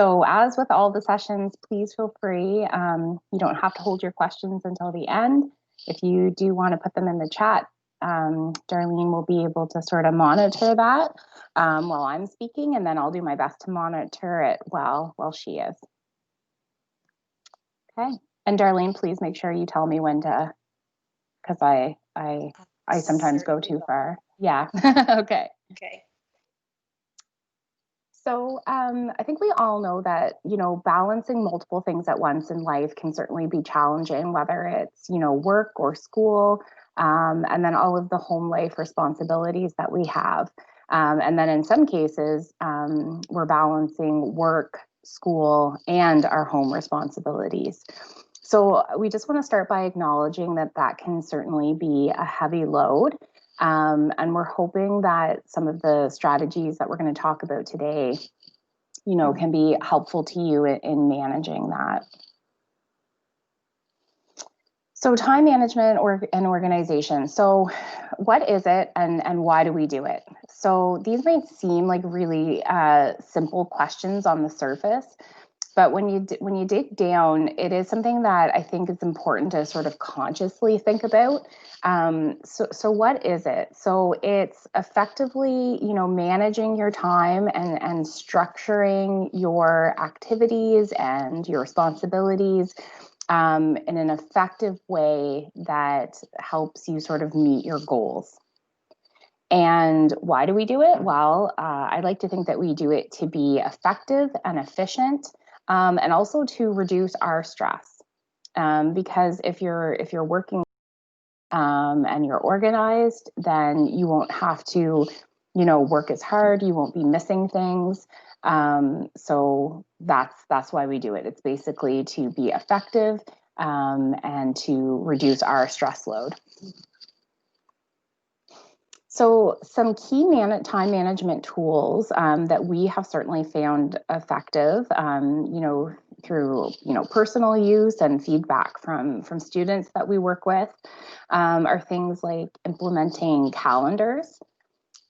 So as with all the sessions, please feel free. You don't have to hold your questions until the end. If you do want to put them in the chat, Darlene will be able to sort of monitor that while I'm speaking, and then I'll do my best to monitor it while she is. Okay, and Darlene, please make sure you tell me when to, because I sometimes go too far. Yeah, okay. Okay. So I think we all know that, balancing multiple things at once in life can certainly be challenging, whether it's, work or school, and then all of the home life responsibilities that we have. And then in some cases, we're balancing work, school, and our home responsibilities. So we just want to start by acknowledging that that can certainly be a heavy load. And we're hoping that some of the strategies that we're going to talk about today, can be helpful to you in managing that. So time management and organization. So what is it and why do we do it? So these might seem like really simple questions on the surface, but when you dig down, it is something that I think is important to sort of consciously think about. So what is it? So it's effectively, managing your time and structuring your activities and your responsibilities in an effective way that helps you sort of meet your goals. And why do we do it? Well, I like to think that we do it to be effective and efficient, and also to reduce our stress. Because if you're working and you're organized, then you won't have to, work as hard. You won't be missing things. So that's why we do it. It's basically to be effective and to reduce our stress load. So some key time management tools that we have certainly found effective, through personal use and feedback from students that we work with, are things like implementing calendars.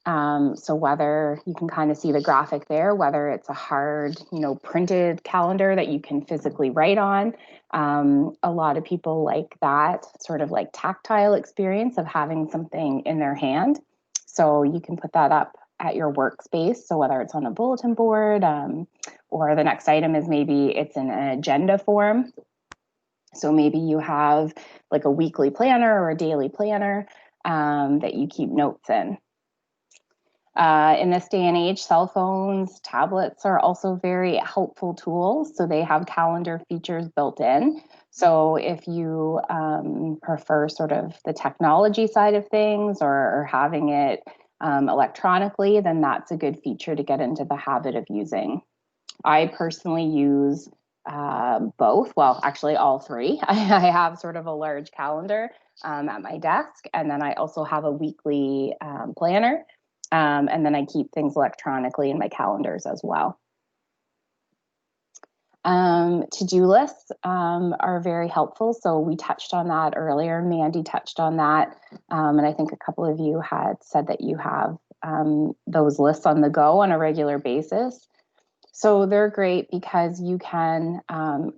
So whether you can kind of see the graphic there, whether it's a hard, printed calendar that you can physically write on, a lot of people like that sort of like tactile experience of having something in their hand. So you can put that up at your workspace. So whether it's on a bulletin board, or the next item is maybe it's in an agenda form. So maybe you have like a weekly planner or a daily planner that you keep notes in. In this day and age, cell phones, tablets are also very helpful tools. So they have calendar features built in. So if you prefer sort of the technology side of things or having it electronically, then that's a good feature to get into the habit of using. I personally use both. Well, actually all three. I have sort of a large calendar at my desk, and then I also have a weekly planner. And then I keep things electronically in my calendars as well. To-do lists are very helpful. So we touched on that earlier. Mandy touched on that. And I think a couple of you had said that you have those lists on the go on a regular basis. So they're great because you can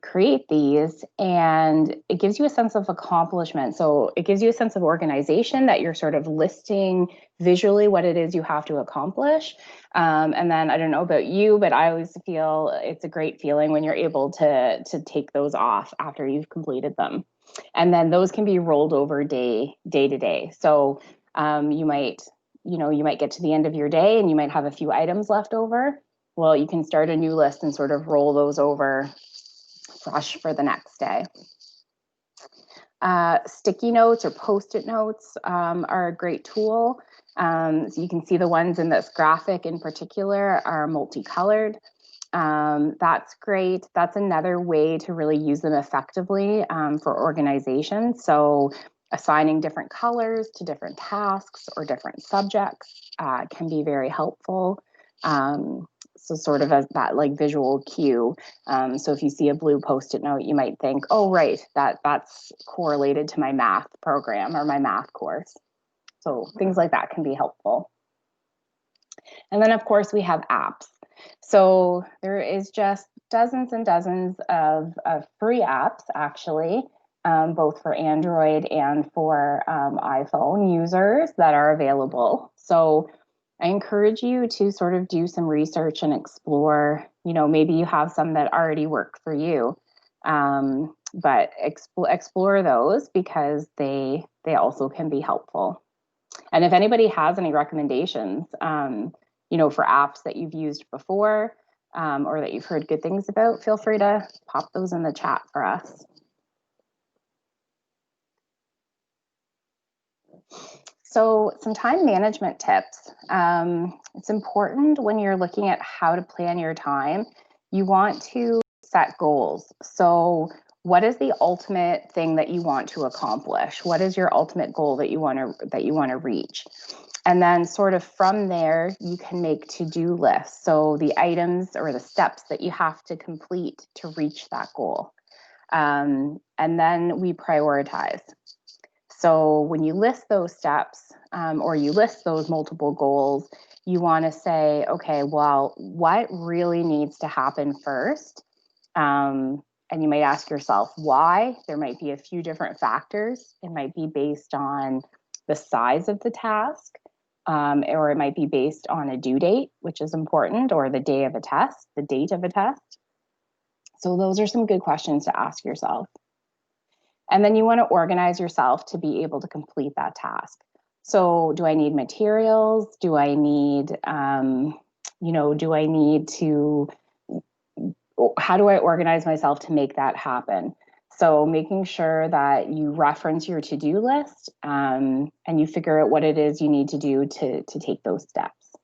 create these and it gives you a sense of accomplishment. So it gives you a sense of organization that you're sort of listing visually what it is you have to accomplish. And then I don't know about you, but I always feel it's a great feeling when you're able to take those off after you've completed them. And then those can be rolled over day to day. So you might get to the end of your day and you might have a few items left over. Well, you can start a new list and sort of roll those over fresh for the next day. Sticky notes or Post-it notes are a great tool. So you can see the ones in this graphic in particular are multicolored. That's great. That's another way to really use them effectively for organization. So assigning different colors to different tasks or different subjects can be very helpful. So sort of as that like visual cue. So if you see a blue Post-it note, you might think, oh, right, that's correlated to my math program or my math course. So things like that can be helpful. And then of course we have apps. So there is just dozens and dozens of free apps, actually, both for Android and for iPhone users that are available. So I encourage you to sort of do some research and explore, maybe you have some that already work for you, but explore those because they also can be helpful. And if anybody has any recommendations, for apps that you've used before or that you've heard good things about, feel free to pop those in the chat for us. So some time management tips. It's important when you're looking at how to plan your time, you want to set goals. So what is the ultimate thing that you want to accomplish? What is your ultimate goal that you want to reach? And then sort of from there, you can make to-do lists. So the items or the steps that you have to complete to reach that goal. And then we prioritize. So when you list those steps or you list those multiple goals, you want to say, okay, well, what really needs to happen first? And you might ask yourself why. There might be a few different factors. It might be based on the size of the task, or it might be based on a due date, which is important, or the day of a test, the date of a test. So those are some good questions to ask yourself. And then you want to organize yourself to be able to complete that task. So do I need materials? Do I need, how do I organize myself to make that happen? So making sure that you reference your to-do list and you figure out what it is you need to do to take those steps.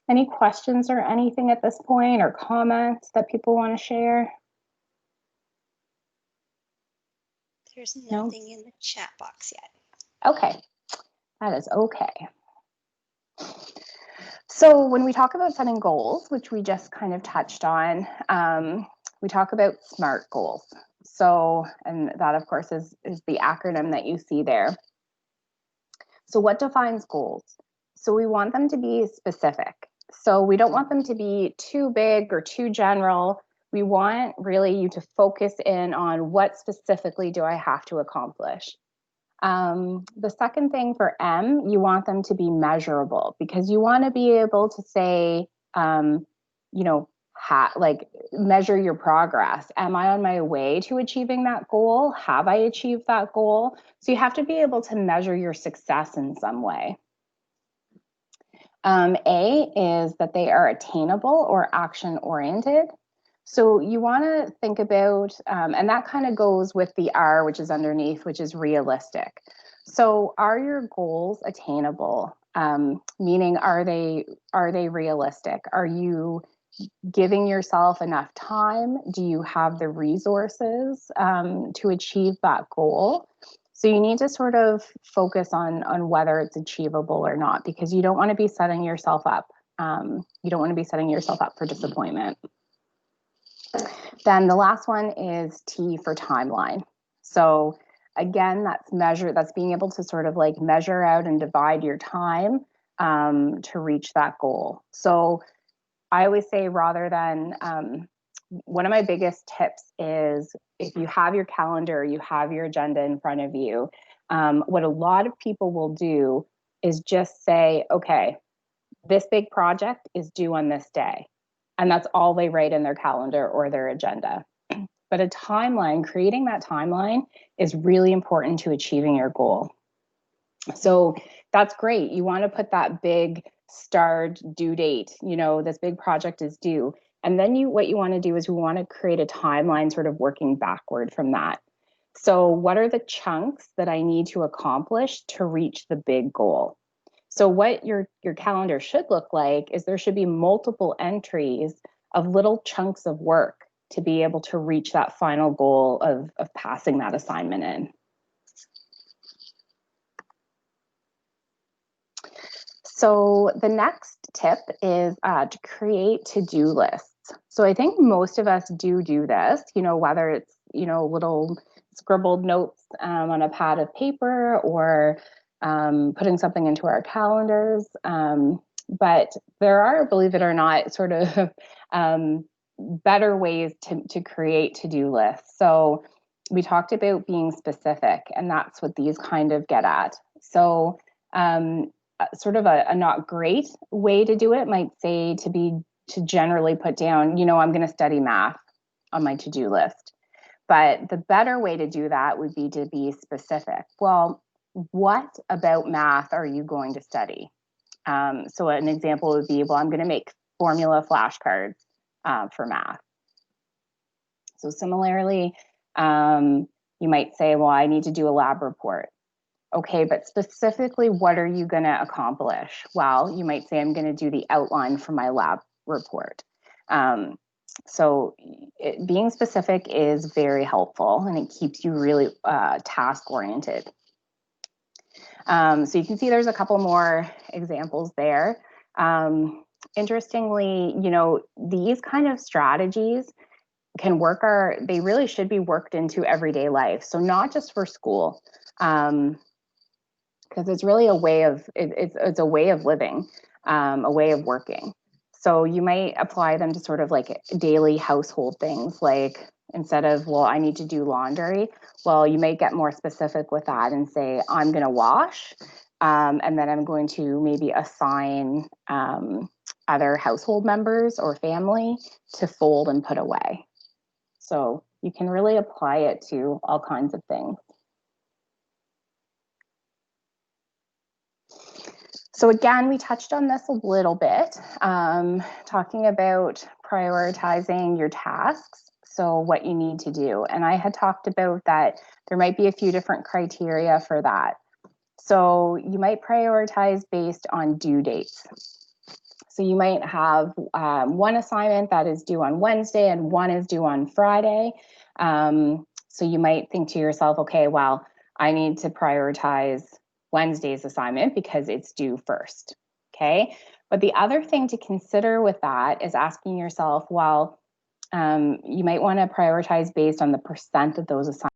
Any questions or anything at this point, or comments that people want to share? There's nothing in the chat box yet. Okay, that is okay. So when we talk about setting goals, which we just kind of touched on, we talk about SMART goals. So, and that of course is the acronym that you see there. So what defines goals? So we want them to be specific. So we don't want them to be too big or too general. We want really you to focus in on what specifically do I have to accomplish. The second thing for M, you want them to be measurable, because you want to be able to say, measure your progress. Am I on my way to achieving that goal? Have I achieved that goal? So you have to be able to measure your success in some way. A is that they are attainable or action oriented. So you want to think about, and that kind of goes with the R, which is underneath, which is realistic. So are your goals attainable? Meaning, are they realistic? Are you giving yourself enough time? Do you have the resources to achieve that goal? So you need to sort of focus on whether it's achievable or not, because you don't want to be setting yourself up. You don't want to be setting yourself up for disappointment. Then the last one is T for timeline. So again, that's being able to sort of like measure out and divide your time to reach that goal. So I always say, rather than, one of my biggest tips is, if you have your calendar, you have your agenda in front of you, what a lot of people will do is just say, okay, this big project is due on this day. And that's all they write in their calendar or their agenda. But a timeline, creating that timeline is really important to achieving your goal. So that's great. You want to put that big starred due date, this big project is due. And then what you want to do is we want to create a timeline sort of working backward from that. So what are the chunks that I need to accomplish to reach the big goal? So what your calendar should look like is there should be multiple entries of little chunks of work to be able to reach that final goal of passing that assignment in. So the next tip is to create to-do lists. So I think most of us do this, whether it's, little scribbled notes on a pad of paper, or putting something into our calendars. But there are, believe it or not, sort of better ways to create to-do lists. So we talked about being specific, and that's what these kind of get at. So sort of a not great way to do it might say to generally put down, I'm going to study math on my to-do list. But the better way to do that would be to be specific. Well, what about math are you going to study? So an example would be, well, I'm going to make formula flashcards for math. So similarly, you might say, well, I need to do a lab report. Okay, but specifically, what are you going to accomplish? Well, you might say, I'm going to do the outline for my lab report. So being specific is very helpful, and it keeps you really task oriented. So you can see there's a couple more examples there. Interestingly, these kind of strategies can work, they really should be worked into everyday life. So not just for school, because it's really a way of, it's a way of living, a way of working. So you might apply them to sort of like daily household things, like instead of, well, I need to do laundry, well, you may get more specific with that and say, I'm going to wash, and then I'm going to maybe assign other household members or family to fold and put away. So you can really apply it to all kinds of things. So again, we touched on this a little bit, talking about prioritizing your tasks, so what you need to do. And I had talked about that there might be a few different criteria for that. So you might prioritize based on due dates. So you might have one assignment that is due on Wednesday and one is due on Friday. So you might think to yourself, okay, well, I need to prioritize Wednesday's assignment because it's due first, okay? But the other thing to consider with that is asking yourself, well, you might want to prioritize based on the percent of those assignments.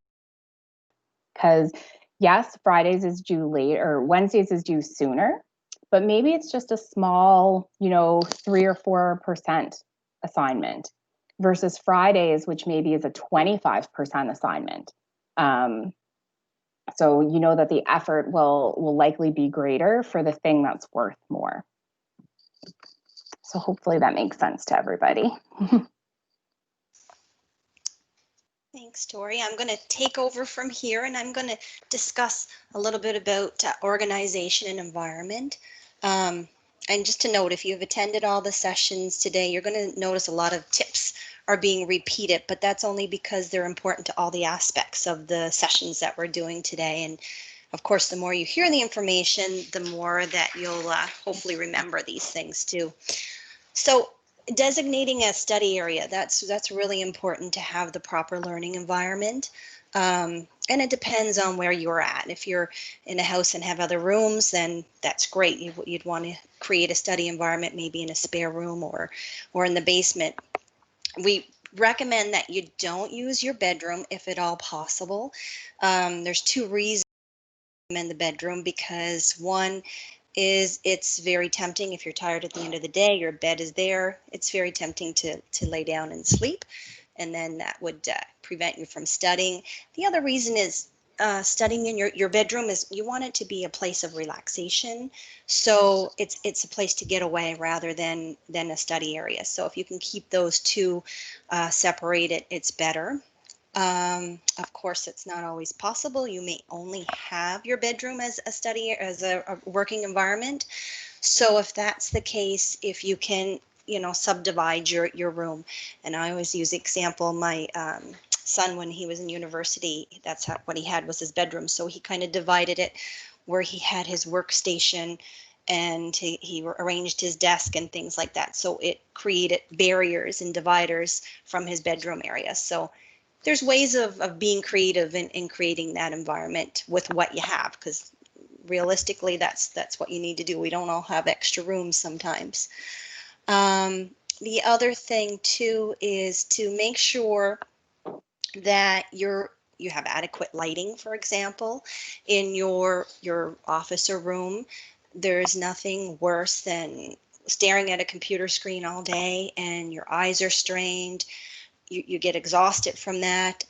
Because yes, Fridays is due late, or Wednesdays is due sooner, but maybe it's just a small, 3 or 4% assignment versus Fridays, which maybe is a 25% assignment. So you know that the effort will likely be greater for the thing that's worth more. So hopefully that makes sense to everybody. Thanks, Tori. I'm going to take over from here, and I'm going to discuss a little bit about organization and environment. And just to note, if you've attended all the sessions today, you're going to notice a lot of tips are being repeated, but that's only because they're important to all the aspects of the sessions that we're doing today. And of course, the more you hear the information, the more that you'll hopefully remember these things too. So designating a study area, that's really important to have the proper learning environment. And it depends on where you're at. If you're in a house and have other rooms, then that's great. You'd want to create a study environment, maybe in a spare room or in the basement. We recommend that you don't use your bedroom if at all possible. There's two reasons I recommend the bedroom, because one is it's very tempting if you're tired at the end of the day, your bed is there, it's very tempting to lay down and sleep, and then that would prevent you from studying. The other reason is studying in your bedroom is you want it to be a place of relaxation, so it's a place to get away rather than a study area. So if you can keep those two separated, it's better. Of course, it's not always possible. You may only have your bedroom as a study, as a working environment. So if that's the case, if you can, subdivide your room. And I always use the example, my son, when he was in university, that's what he had was his bedroom. So he kind of divided it where he had his workstation and he arranged his desk and things like that. So it created barriers and dividers from his bedroom area. So there's ways of being creative in creating that environment with what you have, because realistically that's what you need to do. We don't all have extra rooms sometimes. The other thing too is to make sure that you have adequate lighting, for example, in your office or room. There's nothing worse than staring at a computer screen all day and your eyes are strained, you get exhausted from that.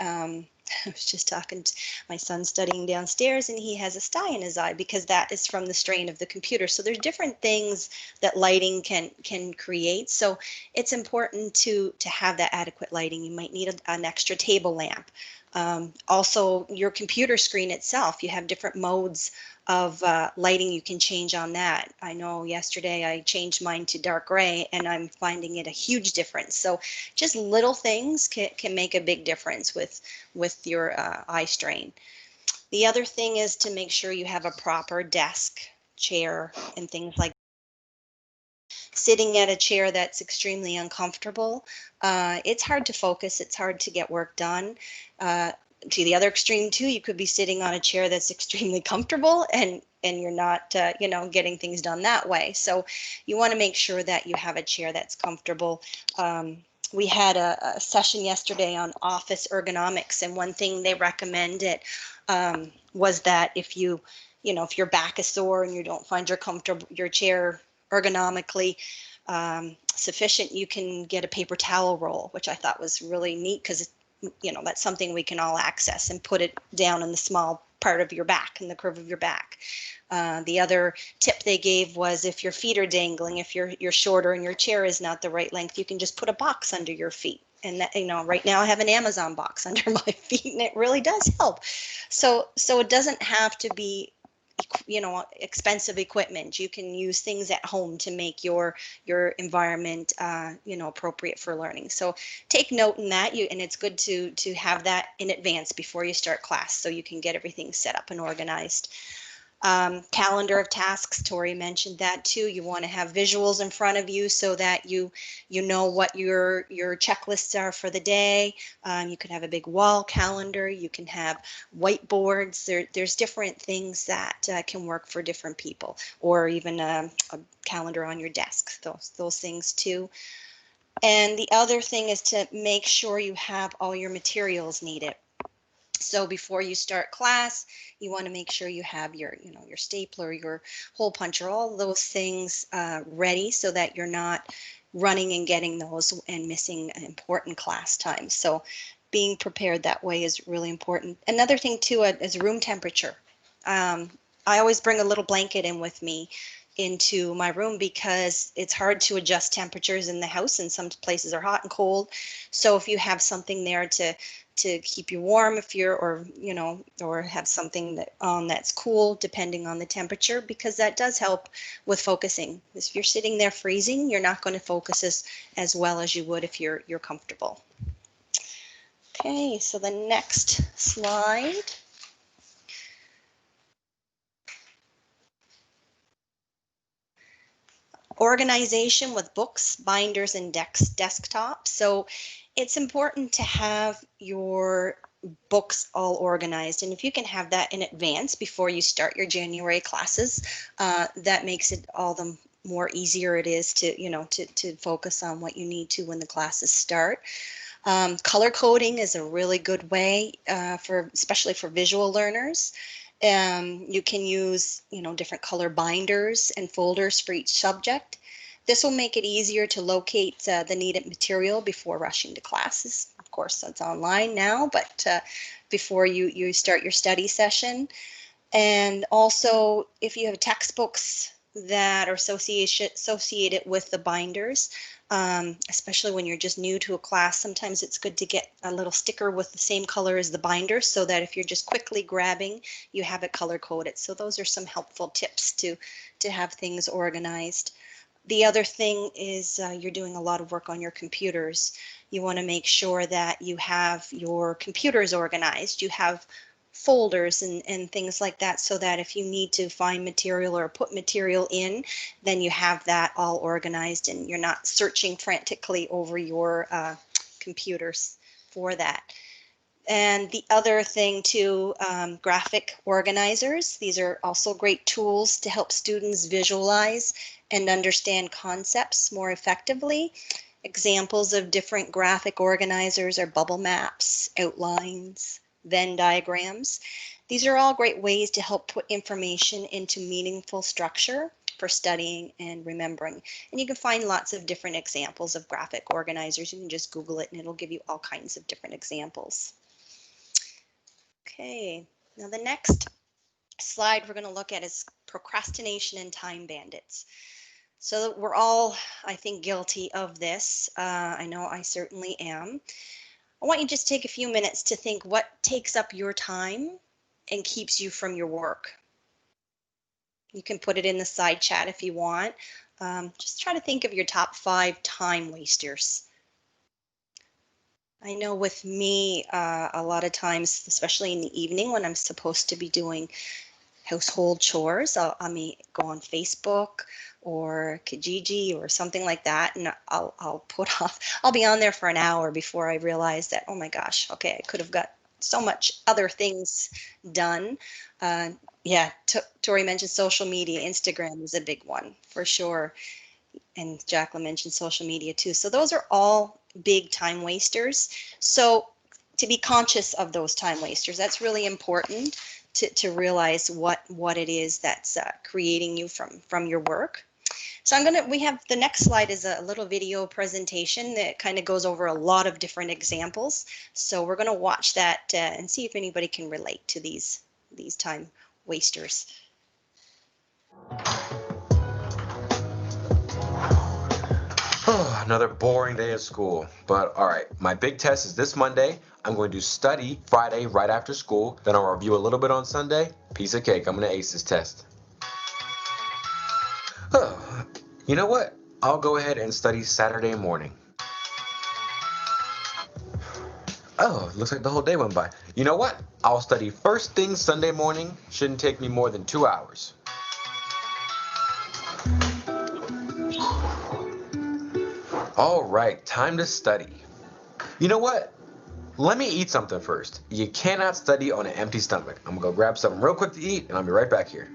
I was just talking to my son studying downstairs, and he has a sty in his eye because that is from the strain of the computer. So there's different things that lighting can create. So it's important to have that adequate lighting. You might need an extra table lamp. Also, your computer screen itself, you have different modes of lighting you can change on that. I know yesterday I changed mine to dark gray, and I'm finding it a huge difference. So just little things can make a big difference with your eye strain. The other thing is to make sure you have a proper desk, chair, and things like sitting at a chair that's extremely uncomfortable. It's hard to focus. It's hard to get work done. To the other extreme too, you could be sitting on a chair that's extremely comfortable and you're not, getting things done that way. So you want to make sure that you have a chair that's comfortable. We had a session yesterday on office ergonomics, and one thing they recommended was that if if your back is sore and you don't find your chair ergonomically sufficient, you can get a paper towel roll, which I thought was really neat because that's something we can all access and put it down in the small part of your back, in the curve of your back. The other tip they gave was if your feet are dangling, if you're shorter and your chair is not the right length, you can just put a box under your feet. And that, right now I have an Amazon box under my feet, and it really does help. So it doesn't have to be expensive equipment. You can use things at home to make your environment appropriate for learning. So take note in that, and it's good to have that in advance before you start class so you can get everything set up and organized. Calendar of tasks, Tori mentioned that too. You want to have visuals in front of you so that you know what your checklists are for the day. You can have a big wall calendar. You can have whiteboards. There's different things that can work for different people, or even a calendar on your desk. Those things too. And the other thing is to make sure you have all your materials needed. So before you start class, you want to make sure you have your stapler, your hole puncher, all those things ready so that you're not running and getting those and missing important class time. So being prepared that way is really important. Another thing too is room temperature. I always bring a little blanket in with me into my room because it's hard to adjust temperatures in the house, and some places are hot and cold. So if you have something there to keep you warm, if you're, or have something that's cool depending on the temperature, because that does help with focusing. If you're sitting there freezing, you're not going to focus as well as you would if you're comfortable. Okay, so the next slide. Organization with books, binders, and desktops. So it's important to have your books all organized, and if you can have that in advance before you start your January classes, that makes it all the more easier it is to to focus on what you need to when the classes start. Color coding is a really good way especially for visual learners. You can use different color binders and folders for each subject. This will make it easier to locate the needed material before rushing to classes. Of course, that's online now, but before you start your study session. And also, if you have textbooks that are associated with the binders, especially when you're just new to a class, sometimes it's good to get a little sticker with the same color as the binder so that if you're just quickly grabbing, you have it color coded. So those are some helpful tips to have things organized. The other thing is you're doing a lot of work on your computers. You want to make sure that you have your computers organized. You have folders and things like that so that if you need to find material or put material in, then you have that all organized and you're not searching frantically over your computers for that. And the other thing too, graphic organizers. These are also great tools to help students visualize and understand concepts more effectively. Examples of different graphic organizers are bubble maps, outlines, Venn diagrams. These are all great ways to help put information into meaningful structure. for studying and remembering. And you can find lots of different examples of graphic organizers. You can just Google it and it'll give you all kinds of different examples. Okay, now the next slide we're going to look at is procrastination and time bandits. So we're all, I think, guilty of this. I know I certainly am. I want you to just take a few minutes to think what takes up your time and keeps you from your work. You can put it in the side chat if you want. Just try to think of your top 5 time wasters. I know with me, a lot of times, especially in the evening when I'm supposed to be doing household chores, I may go on Facebook or Kijiji or something like that, and I'll put off. I'll be on there for an hour before I realize that, oh my gosh, okay, I could have got so much other things done. Yeah, Tori mentioned social media. Instagram is a big one for sure. And Jacqueline mentioned social media too. So those are all big time wasters. So to be conscious of those time wasters, that's really important to realize what it is that's creating you from your work. So we have the next slide is a little video presentation that kind of goes over a lot of different examples. So we're going to watch that and see if anybody can relate to these time wasters. Oh, another boring day at school. But all right, my big test is this Monday. I'm going to study Friday right after school. Then I'll review a little bit on Sunday. Piece of cake. I'm going to ace this test. Oh, you know what? I'll go ahead and study Saturday morning. Oh, looks like the whole day went by. You know what? I'll study first thing Sunday morning. Shouldn't take me more than 2 hours. All right, time to study. You know what? Let me eat something first. You cannot study on an empty stomach. I'm gonna go grab something real quick to eat, and I'll be right back here.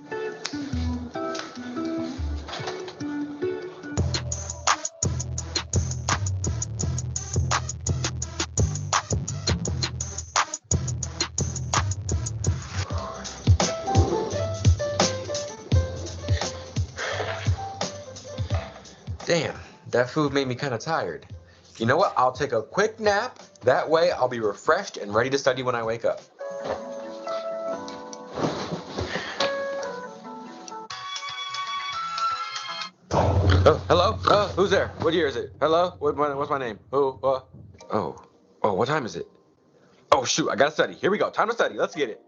Damn, that food made me kind of tired. You know what? I'll take a quick nap. That way I'll be refreshed and ready to study when I wake up. Oh, hello? Who's there? What year is it? Hello? What's my name? Who? Oh. Oh, what time is it? Oh, shoot, I gotta study. Here we go. Time to study. Let's get it.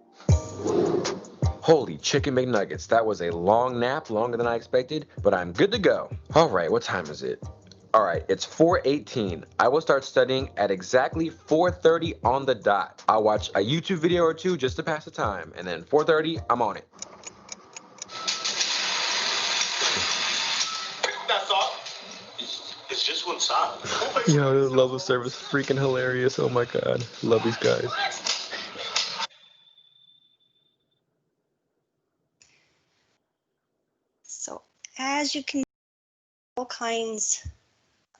Holy chicken McNuggets. That was a long nap, longer than I expected, but I'm good to go. All right, what time is it? All right, it's 4:18. I will start studying at exactly 4:30 on the dot. I'll watch a YouTube video or two just to pass the time, and then 4:30, I'm on it. That's all. It's just one song. Yo, this level service is freaking hilarious. Oh my god. Love these guys. So as you can, all kinds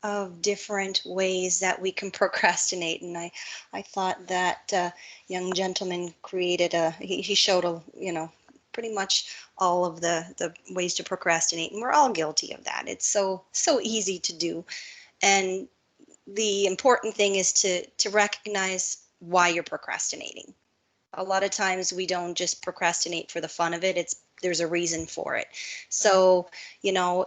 of different ways that we can procrastinate, and I thought that young gentleman created he showed pretty much all of the ways to procrastinate, and we're all guilty of that. It's so easy to do, and the important thing is to recognize why you're procrastinating. A lot of times we don't just procrastinate for the fun of it. There's a reason for it. So,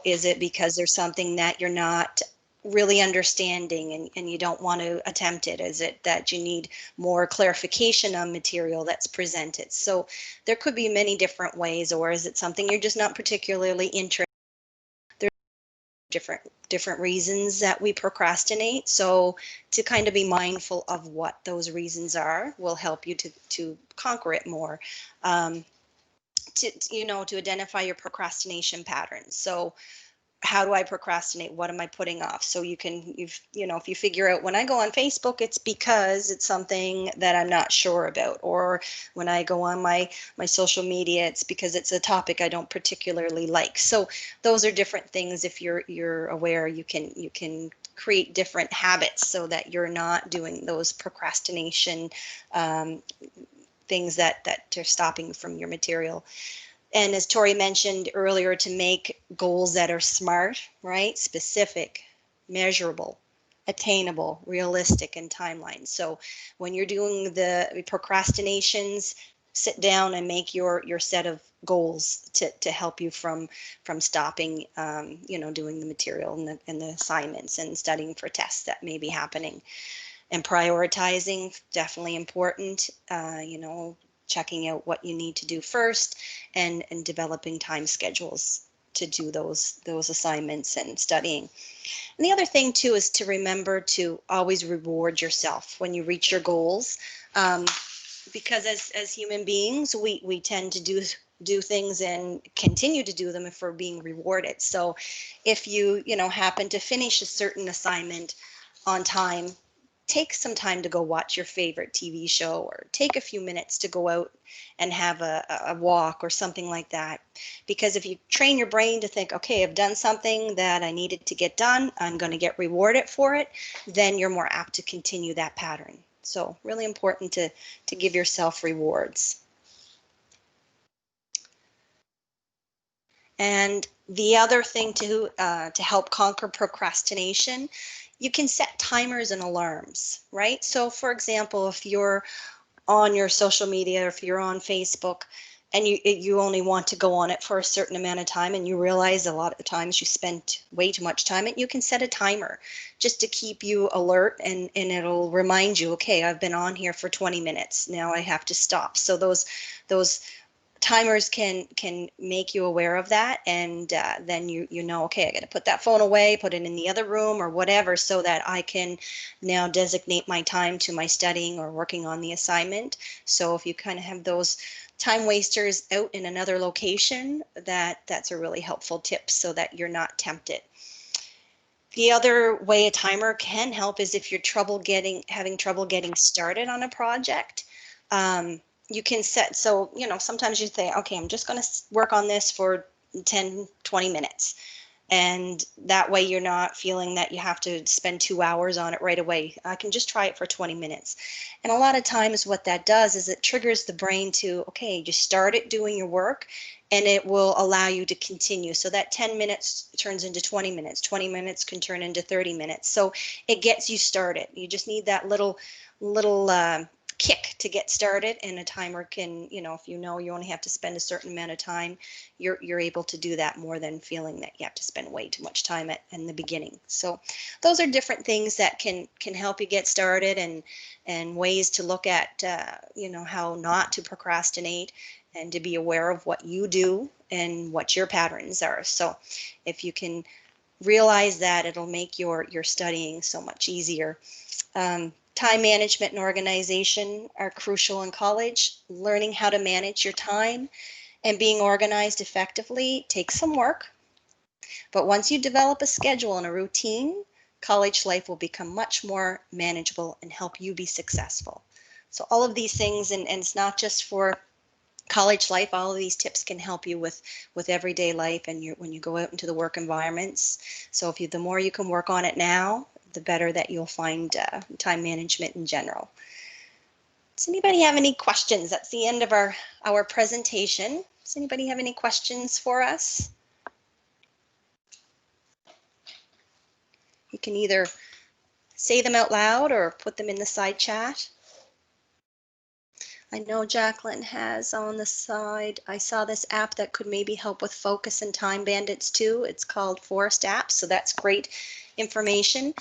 is it because there's something that you're not really understanding and you don't want to attempt it? Is it that you need more clarification on material that's presented? So there could be many different ways, or is it something you're just not particularly interested in? There's different reasons that we procrastinate. So to kind of be mindful of what those reasons are will help you to conquer it more. To identify your procrastination patterns. So how do I procrastinate? What am I putting off? So if you figure out when I go on Facebook, it's because it's something that I'm not sure about, or when I go on my social media, it's because it's a topic I don't particularly like. So those are different things. If you're aware, you can create different habits so that you're not doing those procrastination things that are stopping you from your material. And as Tori mentioned earlier, to make goals that are SMART, right? Specific, measurable, attainable, realistic, and timeline. So when you're doing the procrastinations, sit down and make your set of goals to help you from stopping, doing the material and the assignments and studying for tests that may be happening. And prioritizing, definitely important, checking out what you need to do first, and developing time schedules to do those assignments and studying. And the other thing too is to remember to always reward yourself when you reach your goals, because as human beings, we tend to do things and continue to do them if we're being rewarded. So if you happen to finish a certain assignment on time, take some time to go watch your favorite TV show, or take a few minutes to go out and have a walk or something like that. Because if you train your brain to think, okay, I've done something that I needed to get done, I'm going to get rewarded for it, then you're more apt to continue that pattern. So really important to give yourself rewards. And the other thing to help conquer procrastination, you can set timers and alarms, right? So for example, if you're on your social media, or if you're on Facebook and you only want to go on it for a certain amount of time, and you realize a lot of the times you spend way too much time, you can set a timer just to keep you alert, and it'll remind you, okay, I've been on here for 20 minutes. Now I have to stop. So those timers can make you aware of that, and then you know, okay, I got to put that phone away, put it in the other room or whatever, so that I can now designate my time to my studying or working on the assignment. So if you kind of have those time wasters out in another location, that's a really helpful tip, so that you're not tempted. The other way a timer can help is if you're having trouble getting started on a project. You can set, so sometimes you say, okay, I'm just going to work on this for 10-20 minutes, and that way you're not feeling that you have to spend 2 hours on it right away. I can just try it for 20 minutes. And a lot of times what that does is it triggers the brain to, okay, just start it doing your work, and it will allow you to continue. So that 10 minutes turns into 20 minutes, 20 minutes can turn into 30 minutes. So it gets you started. You just need that little kick to get started, and a timer can, if you only have to spend a certain amount of time, you're able to do that, more than feeling that you have to spend way too much time in the beginning. So those are different things that can help you get started, and ways to look at how not to procrastinate, and to be aware of what you do and what your patterns are. So if you can realize that, it'll make your studying so much easier. Time management and organization are crucial in college. Learning how to manage your time and being organized effectively takes some work, but once you develop a schedule and a routine, college life will become much more manageable and help you be successful. So all of these things, and it's not just for college life, all of these tips can help you with everyday life, and when you go out into the work environments. So the more you can work on it now, the better that you'll find time management in general. Does anybody have any questions? That's the end of our presentation. Does anybody have any questions for us? You can either say them out loud or put them in the side chat. I know Jacqueline has on the side, I saw this app that could maybe help with focus and time bandits too. It's called Forest App, so that's great information.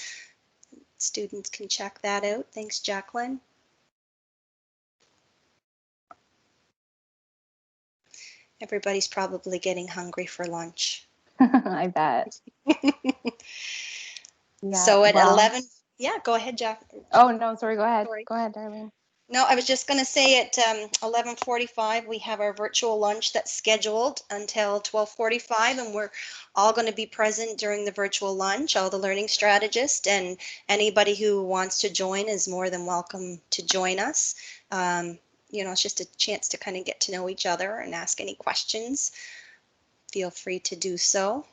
Students can check that out. Thanks, Jacqueline. Everybody's probably getting hungry for lunch. I bet. Yeah. So at 11, yeah, go ahead, Jack. Oh, no, sorry, go ahead. Sorry. Go ahead, Darlene. No, I was just going to say at 11:45 we have our virtual lunch that's scheduled until 12:45, and we're all going to be present during the virtual lunch, all the learning strategists, and anybody who wants to join is more than welcome to join us. It's just a chance to kind of get to know each other and ask any questions. Feel free to do so.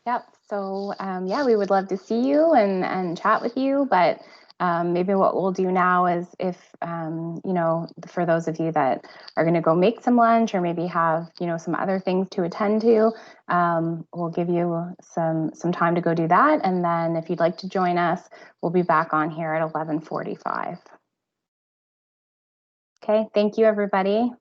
Yep. So yeah, we would love to see you and chat with you, but Maybe what we'll do now is if, you know, for those of you that are going to go make some lunch or maybe have, you know, some other things to attend to, we'll give you some time to go do that. And then if you'd like to join us, we'll be back on here at 11:45. Okay, thank you, everybody.